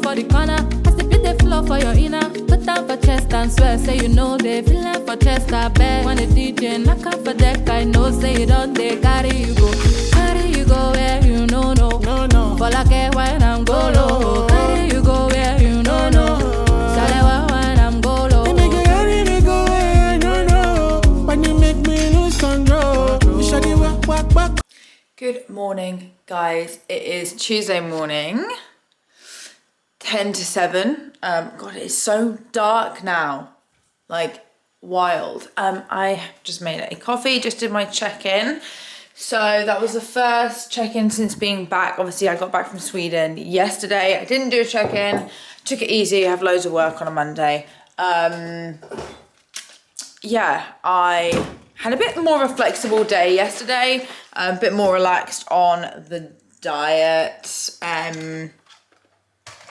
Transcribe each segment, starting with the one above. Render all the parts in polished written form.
for the corner. I still beat the floor for your inner. Put down for chest and swear, say you know they feeling for chest. I bet when the DJ knock off for deck, I know say you don't they carry you go where you know no. For like when I'm go low, carry you go where you know no. Shall when I'm go low. Make you carry me go where I don't know. When you make me lose control. Walk. Good morning, guys. It is Tuesday morning, 10 to 7. God, it is so dark now, like wild. I just made a coffee, just did my check-in. So that was the first check-in since being back. Obviously, I got back from Sweden yesterday. I didn't do a check-in, took it easy. I have loads of work on a Monday. Yeah, I had a bit more of a flexible day yesterday, a bit more relaxed on the diet,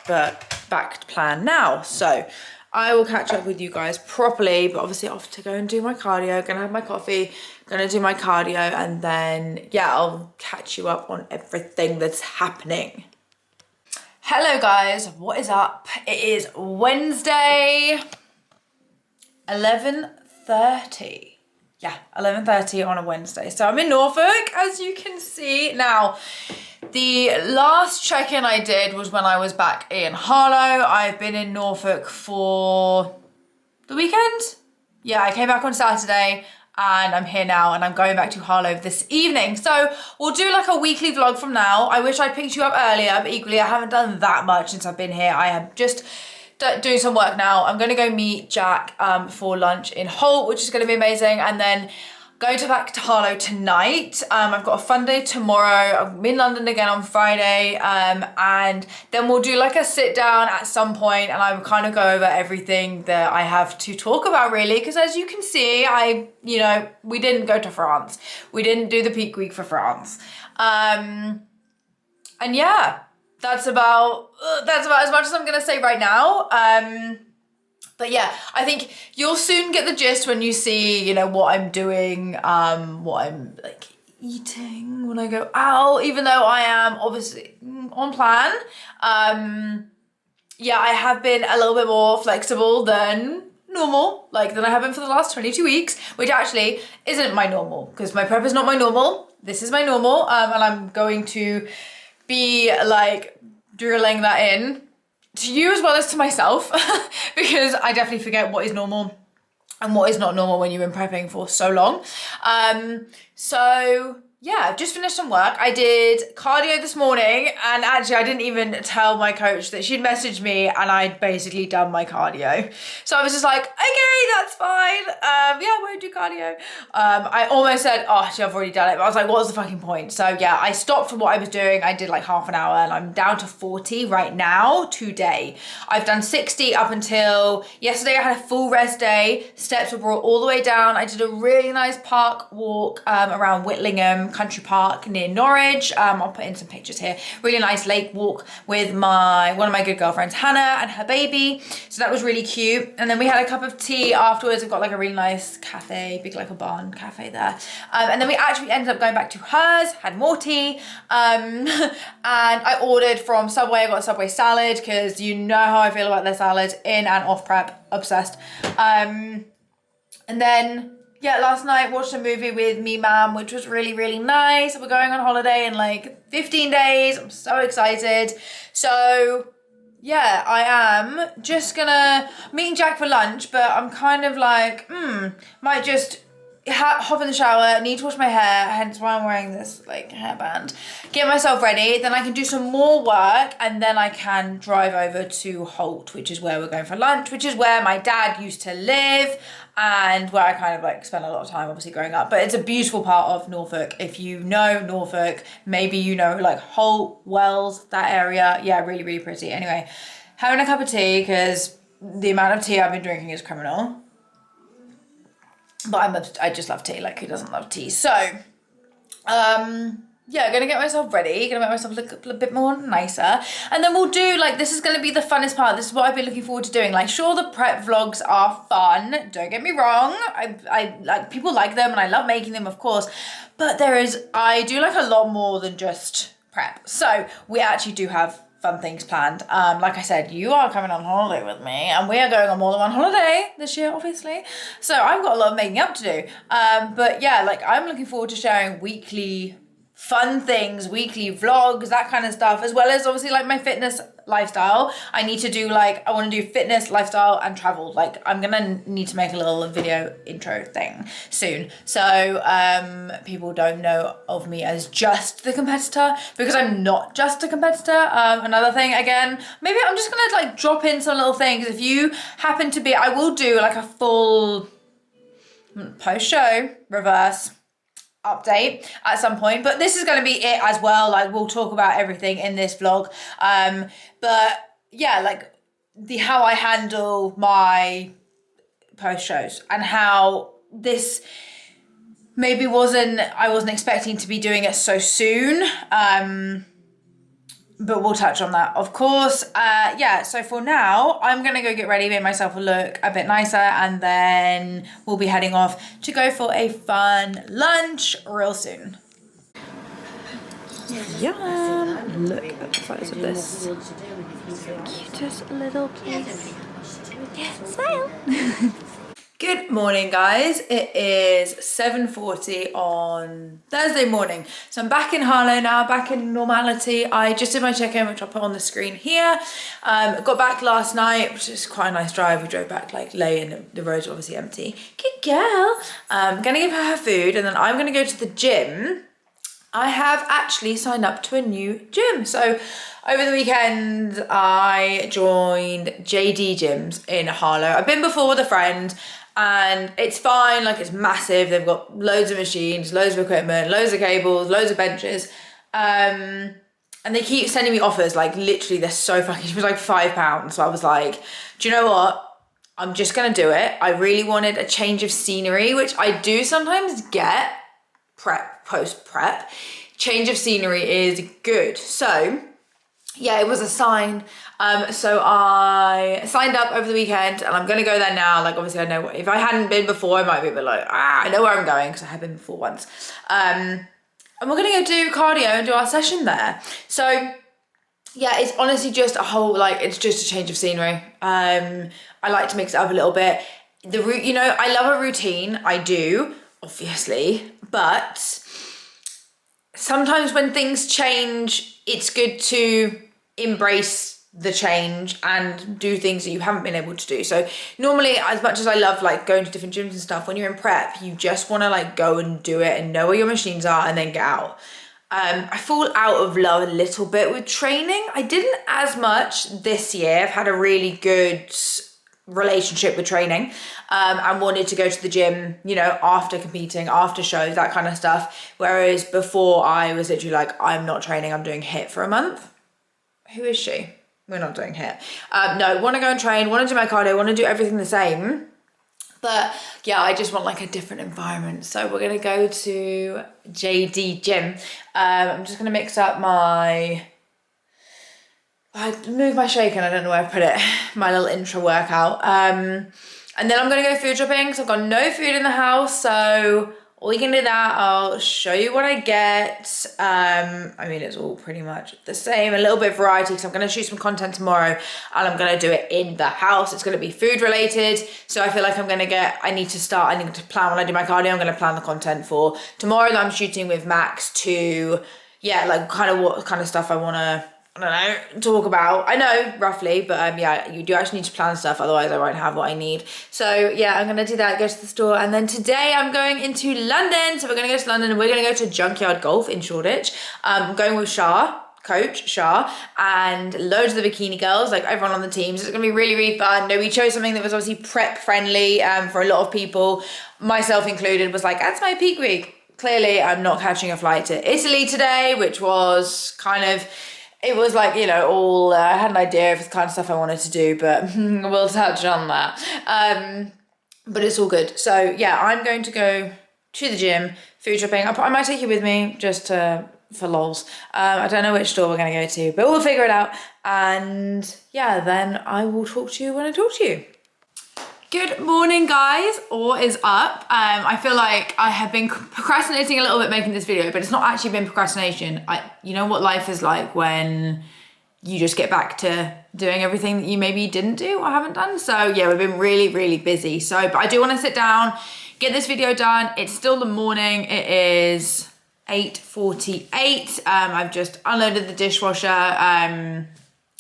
but back to plan now. So I will catch up with you guys properly, but obviously off to go and do my cardio, gonna have my coffee, gonna do my cardio, and then yeah, I'll catch you up on everything that's happening. Hello guys, what is up? It is Wednesday, 11:30. Yeah, 11:30 on a Wednesday. So I'm in Norfolk, as you can see. Now, the last check-in I did was when I was back in Harlow. I've been in Norfolk for the weekend. Yeah, I came back on Saturday and I'm here now and I'm going back to Harlow this evening. So we'll do like a weekly vlog from now. I wish I picked you up earlier, but equally I haven't done that much since I've been here. I am just doing some work now. I'm gonna go meet Jack for lunch in Holt, which is gonna be amazing, and then going back to Harlow tonight. I've got a fun day tomorrow. I'm in London again on Friday, and then we'll do like a sit down at some point, and I will kind of go over everything that I have to talk about, really, because as you can see, we didn't go to France. We didn't do the peak week for France, and yeah. That's about as much as I'm gonna say right now. But yeah, I think you'll soon get the gist when you see, what I'm doing, what I'm like eating when I go out, even though I am obviously on plan. Yeah, I have been a little bit more flexible than normal, than I have been for the last 22 weeks, which actually isn't my normal, because my prep is not my normal. This is my normal, and I'm going to be drilling that in to you as well as to myself because I definitely forget what is normal and what is not normal when you've been prepping for so long. So yeah, I've just finished some work. I did cardio this morning, and actually I didn't even tell my coach that she'd messaged me and I'd basically done my cardio. So I was just like, okay, that's fine. Yeah, I won't do cardio. I almost said, oh, actually I've already done it, but I was like, what was the fucking point? So yeah, I stopped from what I was doing. I did like half an hour and I'm down to 40 right now today. I've done 60 up until yesterday. I had a full rest day. Steps were brought all the way down. I did a really nice park walk around Whitlingham Country Park near Norwich. I'll put in some pictures here. Really nice lake walk with one of my good girlfriends, Hannah, and her baby. So that was really cute. And then we had a cup of tea afterwards. We've got like a really nice cafe, big like a barn cafe there. And then we actually ended up going back to hers, had more tea. And I ordered from Subway. I got a Subway salad because you know how I feel about their salad in and off prep. Obsessed. And then yeah, last night watched a movie with me mum, which was really, really nice. We're going on holiday in like 15 days. I'm so excited. So yeah, I am just gonna meet Jack for lunch, but I'm kind of like, might just hop in the shower, need to wash my hair, hence why I'm wearing this like hairband, get myself ready, then I can do some more work, and then I can drive over to Holt, which is where we're going for lunch, which is where my dad used to live and where I kind of like spent a lot of time obviously growing up. But it's a beautiful part of Norfolk. If you know Norfolk, maybe you know like Holt, Wells, that area. Yeah, really, really pretty. Anyway, having a cup of tea because the amount of tea I've been drinking is criminal. But I just love tea, like who doesn't love tea? So, yeah, gonna get myself ready, gonna make myself look a bit more nicer. And then we'll do, this is gonna be the funnest part. This is what I've been looking forward to doing. Sure, the prep vlogs are fun, don't get me wrong. I like, people like them and I love making them, of course. But I do like a lot more than just prep. So we actually do have fun things planned. Like I said, you are coming on holiday with me, and we are going on more than one holiday this year, obviously. So I've got a lot of making up to do. But yeah, like I'm looking forward to sharing weekly fun things, weekly vlogs, that kind of stuff, as well as obviously like my fitness lifestyle. I need to do I want to do fitness, lifestyle and travel. Like I'm gonna need to make a little video intro thing soon, so people don't know of me as just the competitor, because I'm not just a competitor. Another thing, again, maybe I'm just gonna like drop in some little things. If you happen to be, I will do like a full post-show reverse update at some point, but this is going to be it as well. Like we'll talk about everything in this vlog, but yeah, like how I handle my post shows, and how this maybe I wasn't expecting to be doing it so soon, but we'll touch on that, of course. Yeah, so for now, I'm going to go get ready, make myself look a bit nicer, and then we'll be heading off to go for a fun lunch real soon. Yum! Look at the photos of this cutest little place. Yeah, smile! Good morning, guys. It is 7:40 on Thursday morning. So I'm back in Harlow now, back in normality. I just did my check-in, which I'll put on the screen here. Got back last night, which is quite a nice drive. We drove back like late and the roads were obviously empty. Good girl. Gonna give her food, and then I'm gonna go to the gym. I have actually signed up to a new gym. So over the weekend, I joined JD Gyms in Harlow. I've been before with a friend, and it's fine, like it's massive. They've got loads of machines, loads of equipment, loads of cables, loads of benches. And they keep sending me offers, like literally they're so fucking, it was like £5. So I was like, do you know what? I'm just gonna do it. I really wanted a change of scenery, which I do sometimes get post-prep. Change of scenery is good. So yeah, it was a sign. So I signed up over the weekend, and I'm gonna go there now. Like obviously I know, if I hadn't been before, I might be a bit like, I know where I'm going, because I have been before once. And we're gonna go do cardio and do our session there. So yeah, it's honestly just a whole, like, it's just a change of scenery. I like to mix it up a little bit. You know, I love a routine, I do, obviously, but sometimes when things change, it's good to embrace the change and do things that you haven't been able to do. So normally, as much as I love like going to different gyms and stuff, when you're in prep, you just want to like go and do it and know where your machines are and then get out. I fall out of love a little bit with training. I didn't as much this year. I've had a really good relationship with training, and wanted to go to the gym, you know, after competing, after shows, that kind of stuff. Whereas before I was literally like, I'm not training, I'm doing HIIT for a month. Who is she? We're not doing HIIT. No, want to go and train, want to do my cardio, want to do everything the same. But yeah, I just want like a different environment. So we're going to go to JD Gym. I'm just going to mix up I moved my shaker and I don't know where I put it, my little intro workout. And then I'm going to go food shopping because I've got no food in the house. So we can do that. I'll show you what I get. I mean, it's all pretty much the same, a little bit of variety, because I'm going to shoot some content tomorrow and I'm going to do it in the house. It's going to be food related. So I feel like I need to plan when I do my cardio. I'm going to plan the content for tomorrow that I'm shooting with Max to, yeah, like kind of what kind of stuff I want to, I don't know, talk about. I know roughly, but yeah, you do actually need to plan stuff, otherwise I won't have what I need. So yeah, I'm gonna do that, go to the store, and then today I'm going into London. So we're gonna go to London and we're gonna go to Junkyard Golf in Shoreditch. I'm going with Coach Shah, and loads of the bikini girls, like everyone on the teams. It's gonna be really, really fun. No, we chose something that was obviously prep friendly for a lot of people, myself included, was like, that's my peak week. Clearly, I'm not catching a flight to Italy today, which was kind of, it was like, you know, I had an idea of the kind of stuff I wanted to do, but we'll touch on that. But it's all good. So yeah, I'm going to go to the gym, food shopping. I might take you with me just for lols. I don't know which store we're going to go to, but we'll figure it out. And yeah, then I will talk to you when I talk to you. Good morning, guys. All is up. I feel like I have been procrastinating a little bit making this video, but it's not actually been procrastination. You know what life is like when you just get back to doing everything that you maybe didn't do or haven't done. So yeah, we've been really, really busy. So, but I do want to sit down, get this video done. It's still the morning. It is 8:48. I've just unloaded the dishwasher.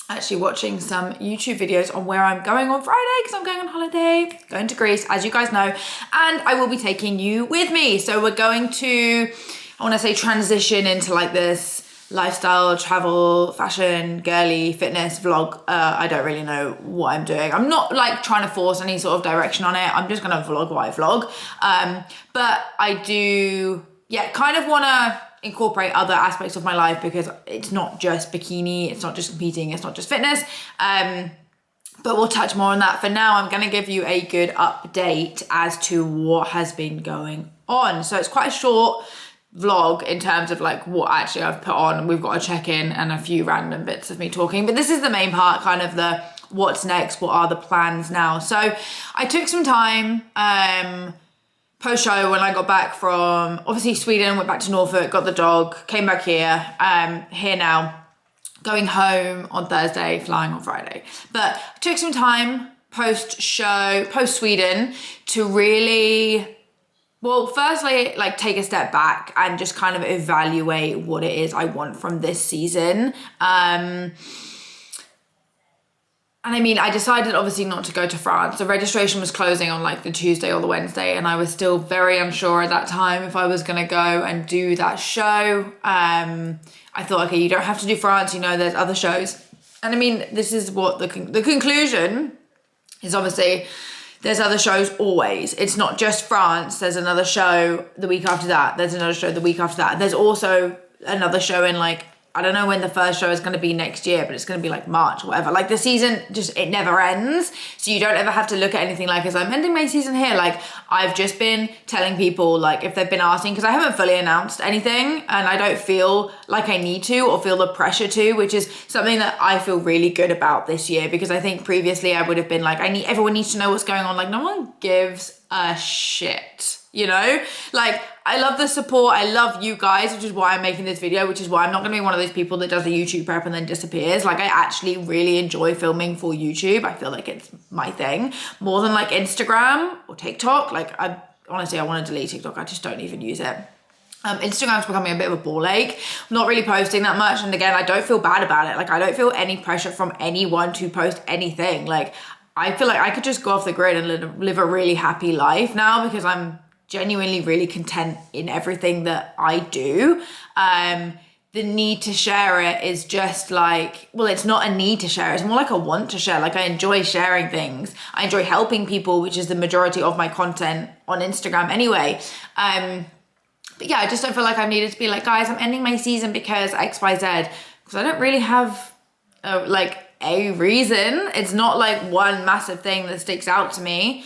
Actually watching some YouTube videos on where I'm going on Friday because I'm going on holiday, going to Greece, as you guys know, and I will be taking you with me. So we're going to, I want to say, transition into like this lifestyle, travel, fashion, girly, fitness vlog. I don't really know what I'm doing. I'm not like trying to force any sort of direction on it. I'm just going to vlog what I vlog. But I do, yeah, kind of want to incorporate other aspects of my life because it's not just bikini, it's not just competing, it's not just fitness. But we'll touch more on that. For now, I'm going to give you a good update as to what has been going on. So it's quite a short vlog in terms of like what actually I've put on. We've got a check-in and a few random bits of me talking, but this is the main part, kind of the what's next, what are the plans now. So I took some time post-show when I got back from obviously Sweden, went back to Norfolk, got the dog, came back here, here now, going home on Thursday, flying on Friday. But I took some time post-show, post-Sweden to really, well, firstly, like take a step back and just kind of evaluate what it is I want from this season. And I mean, I decided obviously not to go to France. The registration was closing on like the Tuesday or the Wednesday, and I was still very unsure at that time if I was going to go and do that show. I thought, okay, you don't have to do France, you know, there's other shows. And I mean, this is what the conclusion is, obviously there's other shows always. It's not just France. There's another show the week after that. There's another show the week after that. There's also another show in like, I don't know when the first show is going to be next year, but it's going to be like March or whatever. Like the season just, it never ends. So you don't ever have to look at anything like, as I'm ending my season here. Like I've just been telling people, like if they've been asking, because I haven't fully announced anything and I don't feel like I need to or feel the pressure to, which is something that I feel really good about this year, because I think previously I would have been like, everyone needs to know what's going on. Like no one gives a shit, you know? Like I love the support. I love you guys, which is why I'm making this video, which is why I'm not going to be one of those people that does a YouTube prep and then disappears. Like I actually really enjoy filming for YouTube. I feel like it's my thing more than like Instagram or TikTok. Like I honestly want to delete TikTok. I just don't even use it. Instagram's becoming a bit of a ball ache. I'm not really posting that much. And again, I don't feel bad about it. Like I don't feel any pressure from anyone to post anything. Like I feel like I could just go off the grid and live a really happy life now, because I'm genuinely really content in everything that I do. The need to share it is just like, well, it's not a need to share, it's more like a want to share. Like I enjoy sharing things. I enjoy helping people, which is the majority of my content on Instagram anyway. But yeah, I just don't feel like I've needed to be like, guys, I'm ending my season because XYZ, because I don't really have like a reason. It's not like one massive thing that sticks out to me.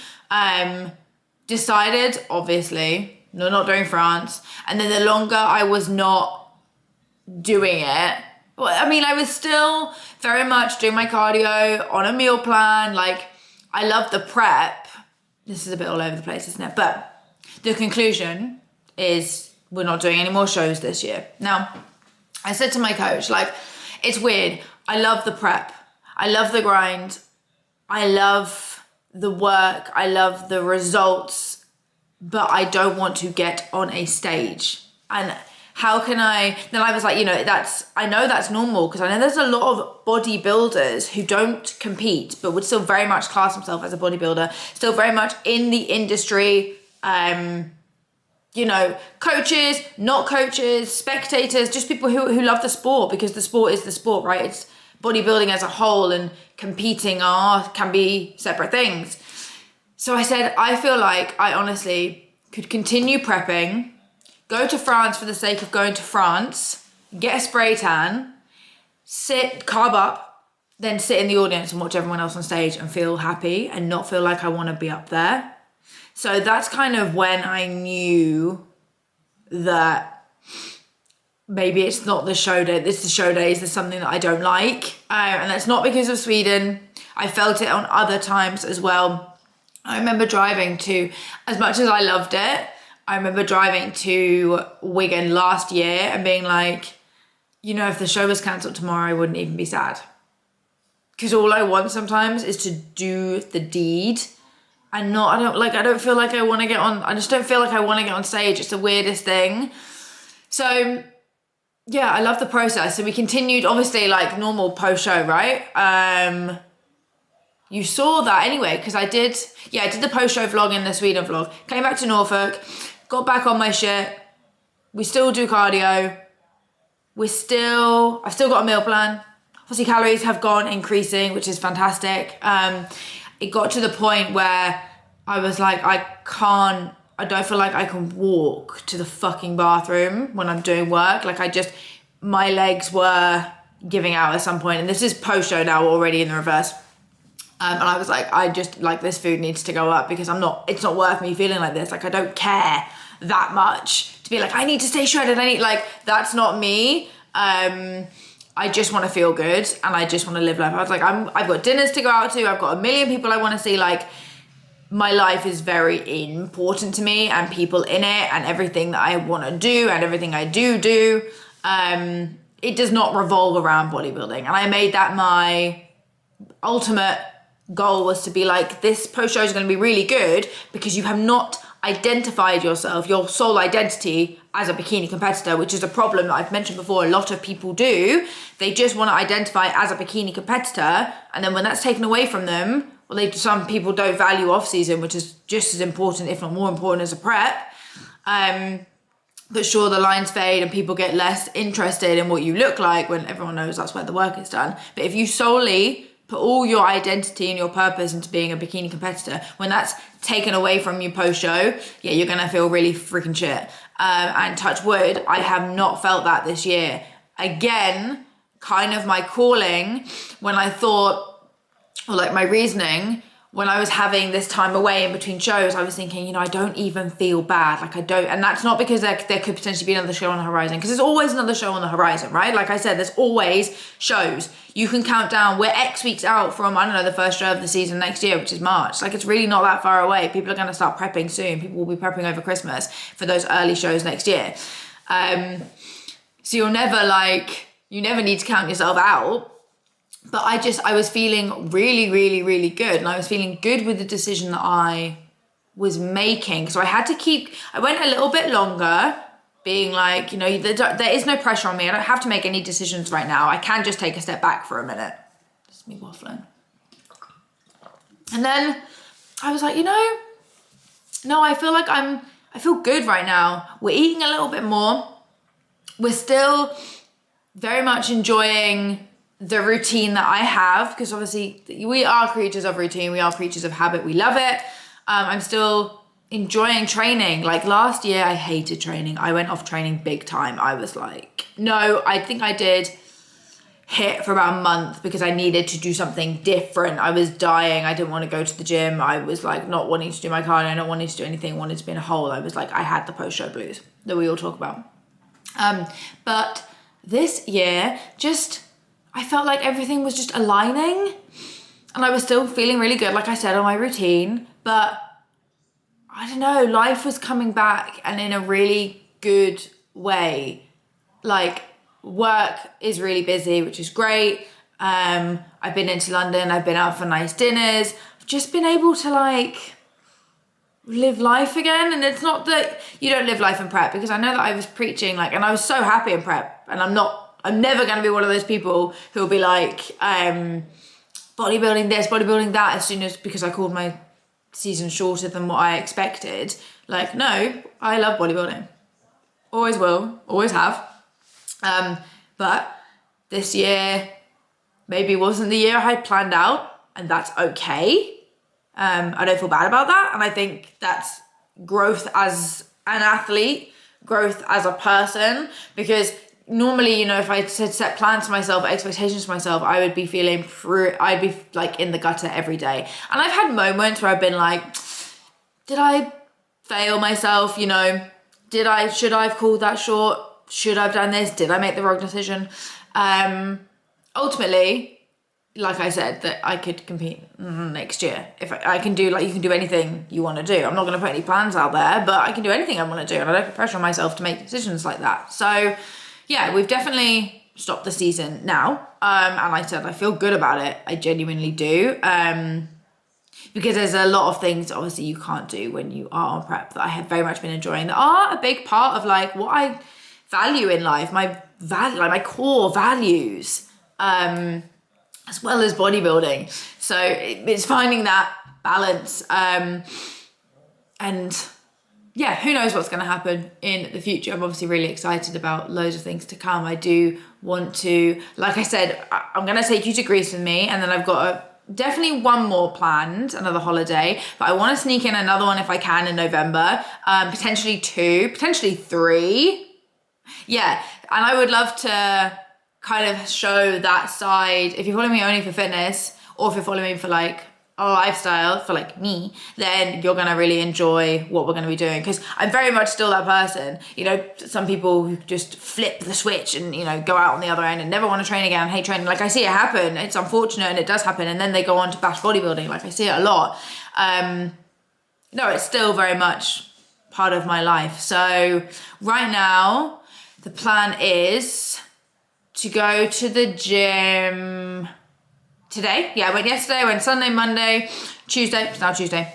Decided, obviously, no, not doing France. And then the longer I was not doing it, well, I mean, I was still very much doing my cardio on a meal plan. Like, I love the prep. This is a bit all over the place, isn't it? But the conclusion is we're not doing any more shows this year. Now, I said to my coach, like, it's weird. I love the prep. I love the grind. I love the work, I love the results, but I don't want to get on a stage. And how can I, then I was like, you know, I know that's normal, because I know there's a lot of bodybuilders who don't compete, but would still very much class themselves as a bodybuilder, still very much in the industry, you know, coaches, not coaches, spectators, just people who love the sport, because the sport is the sport, right? It's bodybuilding as a whole, and competing can be separate things. So I said, I feel like I honestly could continue prepping, go to France for the sake of going to France, get a spray tan, carb up, then sit in the audience and watch everyone else on stage and feel happy and not feel like I want to be up there. So that's kind of when I knew that maybe it's not the show day, this is the show days, there's something that I don't like. And that's not because of Sweden. I felt it on other times as well. I remember driving to, as much as I loved it, I remember driving to Wigan last year and being like, you know, if the show was cancelled tomorrow, I wouldn't even be sad. Because all I want sometimes is to do the deed and not, I don't feel like I want to get on, I just don't feel like I want to get on stage. It's the weirdest thing. So yeah, I love the process. So we continued, obviously, like normal post-show, right? You saw that anyway, because I did the post-show vlog in the Sweden vlog. Came back to Norfolk, got back on my shit. We still do cardio. I've still got a meal plan. Obviously calories have gone increasing, which is fantastic. It got to the point where I was like, I don't feel like I can walk to the fucking bathroom when I'm doing work. Like my legs were giving out at some point, and this is post-show now, already in the reverse. And I was like, I just, like, this food needs to go up because it's not worth me feeling like this. Like, I don't care that much to be like, I need to stay shredded. That's not me. I just want to feel good and I just want to live life. I was like, I've got dinners to go out to. I've got a million people I want to see. Like, my life is very important to me and people in it and everything that I want to do and everything I do. It does not revolve around bodybuilding. And I made that my ultimate goal, was to be like, this post show is going to be really good because you have not identified yourself, your sole identity, as a bikini competitor, which is a problem that I've mentioned before. A lot of people do. They just want to identify as a bikini competitor, and then when that's taken away from them, well, some people don't value off season, which is just as important, if not more important, as a prep. But sure, the lines fade and people get less interested in what you look like when everyone knows that's where the work is done. But if you solely put all your identity and your purpose into being a bikini competitor, when that's taken away from you post-show, yeah, you're gonna feel really freaking shit. And touch wood, I have not felt that this year. Again, kind of my calling, when I thought, or like my reasoning, when I was having this time away in between shows, I was thinking, I don't even feel bad. Like, I don't, and that's not because there could potentially be another show on the horizon, because there's always another show on the horizon, right? Like I said, there's always shows. You can count down, we're X weeks out from, I don't know, the first show of the season next year, which is March. Like, it's really not that far away. People are going to start prepping soon. People will be prepping over Christmas for those early shows next year. So you never need to count yourself out. But I was feeling really, really, really good. And I was feeling good with the decision that I was making. So I went a little bit longer, being like, there is no pressure on me. I don't have to make any decisions right now. I can just take a step back for a minute. Just me waffling. And then I was like, no, I feel like I feel good right now. We're eating a little bit more. We're still very much enjoying the routine that I have, because obviously we are creatures of routine, we are creatures of habit, we love it. I'm still enjoying training. Like last year, I hated training. I went off training big time. I was like, no, I think I did hit for about a month because I needed to do something different. I was dying. I didn't want to go to the gym. I was like not wanting to do my cardio, not wanting to do anything, wanted to be in a hole. I was like, I had the post-show blues that we all talk about. But this year, I felt like everything was just aligning and I was still feeling really good, like I said, on my routine, but I don't know, life was coming back and in a really good way. Like, work is really busy, which is great. I've been into London, I've been out for nice dinners. I've just been able to live life again. And it's not that you don't live life in prep, because I know that I was preaching and I was so happy in prep, and I'm never going to be one of those people who will be like, bodybuilding this, bodybuilding that, because I called my season shorter than what I expected. Like, no, I love bodybuilding. Always will, always have. But this year maybe wasn't the year I had planned out, and that's okay. I don't feel bad about that. And I think that's growth as an athlete, growth as a person, because normally, if I set plans for myself, expectations for myself, I would be I'd be in the gutter every day. And I've had moments where I've been like, did I fail myself? Should I have called that short? Should I have done this? Did I make the wrong decision? Ultimately, like I said, that I could compete next year. If I can do, you can do anything you want to do. I'm not going to put any plans out there, but I can do anything I want to do. And I don't put pressure on myself to make decisions like that. So yeah, we've definitely stop the season now. And I said, I feel good about it. I genuinely do. Because there's a lot of things obviously you can't do when you are on prep that I have very much been enjoying that are a big part of like what I value in life, my core values, as well as bodybuilding. So it's finding that balance. And yeah, who knows what's going to happen in the future. I'm obviously really excited about loads of things to come. I do want to, like I said, I'm going to take you to Greece with me, and then I've got definitely one more planned, another holiday, but I want to sneak in another one if I can in November, potentially 2, potentially 3. Yeah, and I would love to kind of show that side. If you're following me only for fitness, or if you're following me for like a lifestyle, for like me, then you're gonna really enjoy what we're gonna be doing, because I'm very much still that person. You know, some people who just flip the switch and, you know, go out on the other end and never want to train again, hate training. Like, I see it happen. It's unfortunate, and it does happen, and then they go on to bash bodybuilding. Like, I see it a lot. No, it's still very much part of my life. So right now the plan is to go to the gym today. Yeah, I went yesterday, I went Sunday, Monday, Tuesday, it's now Tuesday.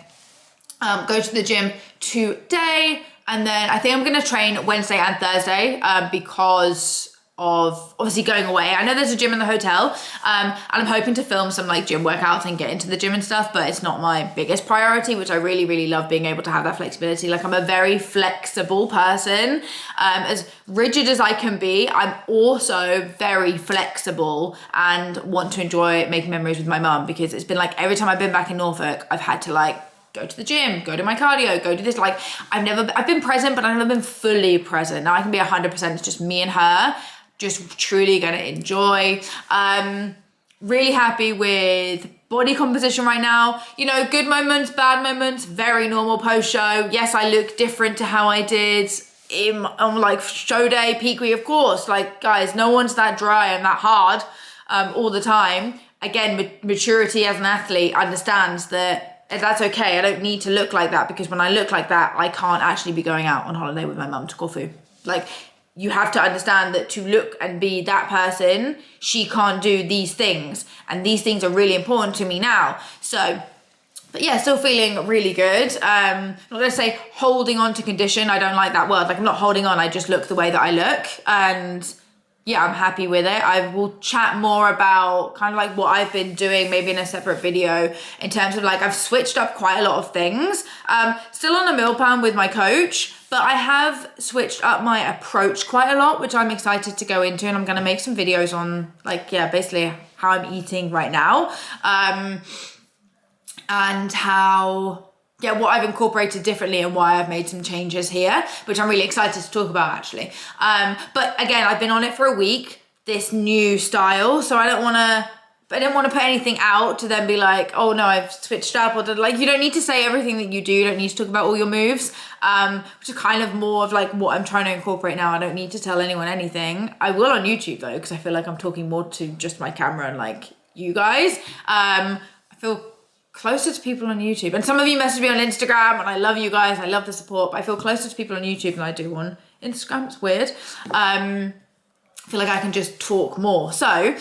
Go to the gym today, and then I think I'm gonna train Wednesday and Thursday because of obviously going away. I know there's a gym in the hotel, and I'm hoping to film some like gym workouts and get into the gym and stuff, but it's not my biggest priority, which I really, really love being able to have that flexibility. Like, I'm a very flexible person. As rigid as I can be, I'm also very flexible and want to enjoy making memories with my mum, because it's been like every time I've been back in Norfolk, I've had to like go to the gym, go to my cardio, go do this. Like, I've been present, but I've never been fully present. Now I can be 100%, it's just me and her, just truly gonna enjoy. Really happy with body composition right now. You know, good moments, bad moments, very normal post show. Yes, I look different to how I did on like show day, peak week, of course. Like, guys, no one's that dry and that hard all the time. Again, maturity as an athlete understands that that's okay. I don't need to look like that, because when I look like that, I can't actually be going out on holiday with my mum to Corfu. Like, you have to understand that to look and be that person, she can't do these things. And these things are really important to me now. So, but yeah, still feeling really good. I'm not gonna say holding on to condition. I don't like that word. Like, I'm not holding on, I just look the way that I look. And yeah, I'm happy with it. I will chat more about kind of like what I've been doing, maybe in a separate video, in terms of like, I've switched up quite a lot of things. Still on a meal plan with my coach, but I have switched up my approach quite a lot, which I'm excited to go into. And I'm going to make some videos on like, yeah, basically how I'm eating right now. And how, yeah, what I've incorporated differently and why I've made some changes here, which I'm really excited to talk about actually. But again, I've been on it for a week, this new style. So I didn't want to put anything out to then be like, oh no, I've switched up, or like, you don't need to say everything that you do. You don't need to talk about all your moves, which is kind of more of like what I'm trying to incorporate now. I don't need to tell anyone anything. I will on YouTube though, because I feel like I'm talking more to just my camera and like you guys. I feel closer to people on YouTube, and some of you message me on Instagram, and I love you guys, I love the support, but I feel closer to people on YouTube than I do on Instagram. It's weird. I feel like I can just talk more. So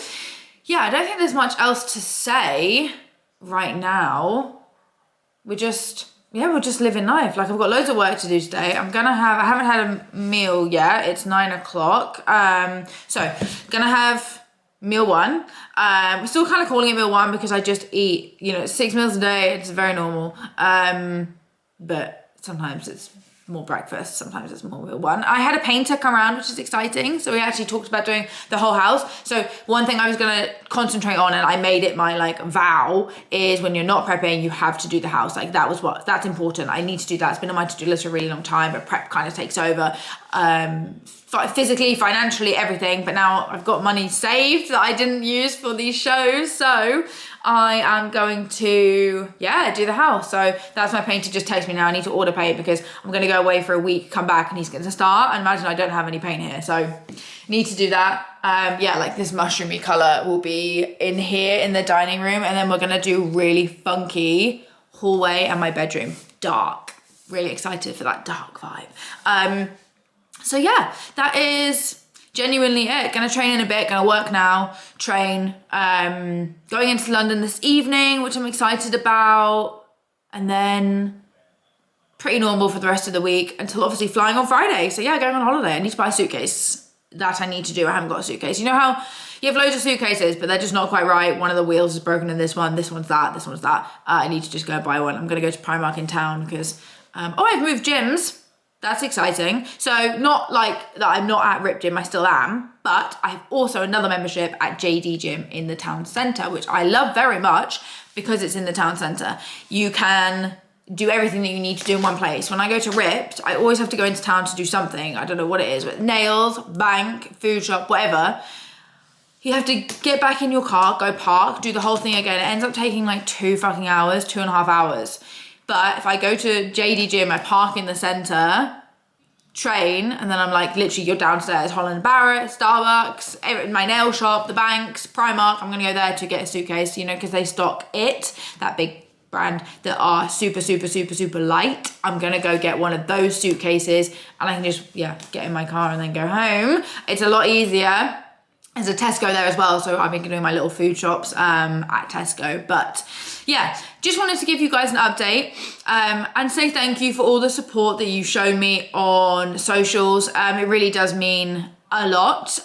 yeah, I don't think there's much else to say right now. We're just living life. Like, I've got loads of work to do today. I haven't had a meal yet. It's 9 o'clock. So gonna have meal 1. We're still kind of calling it meal 1 because I just eat, 6 meals a day. It's very normal. But sometimes it's more breakfast, sometimes it's more meal 1. I had a painter come around, which is exciting. So we actually talked about doing the whole house. So one thing I was gonna concentrate on, and I made it my like vow, is when you're not prepping, you have to do the house. Like, that's important. I need to do that. It's been on my to-do list for a really long time, but prep kind of takes over. Physically, financially, everything. But now I've got money saved that I didn't use for these shows, so I am going to do the house. So that's my painter just texted me now. I need to order paint because I'm going to go away for a week, come back, and he's going to start. And imagine I don't have any paint here, so need to do that. Like this mushroomy color will be in here in the dining room, and then we're going to do really funky hallway and my bedroom, dark. Really excited for that dark vibe. So yeah, that is genuinely it. Gonna train in a bit, gonna work now, train. Going into London this evening, which I'm excited about. And then pretty normal for the rest of the week until obviously flying on Friday. So yeah, going on holiday. I need to buy a suitcase. That I need to do. I haven't got a suitcase. You know how you have loads of suitcases, but they're just not quite right. One of the wheels is broken in this one's that, this one's that. I need to just go buy one. I'm gonna go to Primark in town because, I've moved gyms. That's exciting. So not like that I'm not at Rip Gym, I still am, but I have also another membership at JD Gym in the town centre, which I love very much because it's in the town centre. You can do everything that you need to do in one place. When I go to Ripped, I always have to go into town to do something. I don't know what it is, but nails, bank, food shop, whatever. You have to get back in your car, go park, do the whole thing again. It ends up taking like 2.5 hours. But if I go to JD Gym, I park in the centre, train, and then I'm like, literally, you're downstairs, Holland & Barrett, Starbucks, my nail shop, the banks, Primark. I'm gonna go there to get a suitcase, you know, because they stock that big brand that are super, super, super, super light. I'm gonna go get one of those suitcases and I can just, get in my car and then go home. It's a lot easier. There's a Tesco there as well, so I've been doing my little food shops at Tesco. But yeah, just wanted to give you guys an update and say thank you for all the support that you've shown me on socials. It really does mean a lot.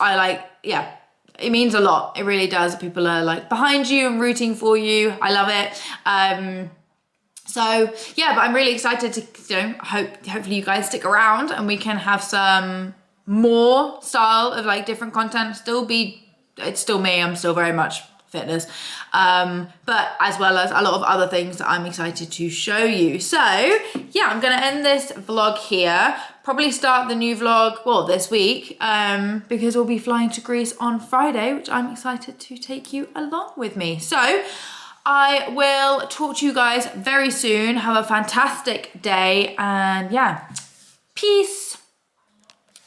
It means a lot. It really does. People are like behind you and rooting for you. I love it. But I'm really excited to, hopefully you guys stick around and we can have some more style of like different content. It's still me. I'm still very much fitness. But as well as a lot of other things that I'm excited to show you. So yeah, I'm going to end this vlog here. Probably start the new vlog, this week, because we'll be flying to Greece on Friday, which I'm excited to take you along with me. So I will talk to you guys very soon. Have a fantastic day and peace.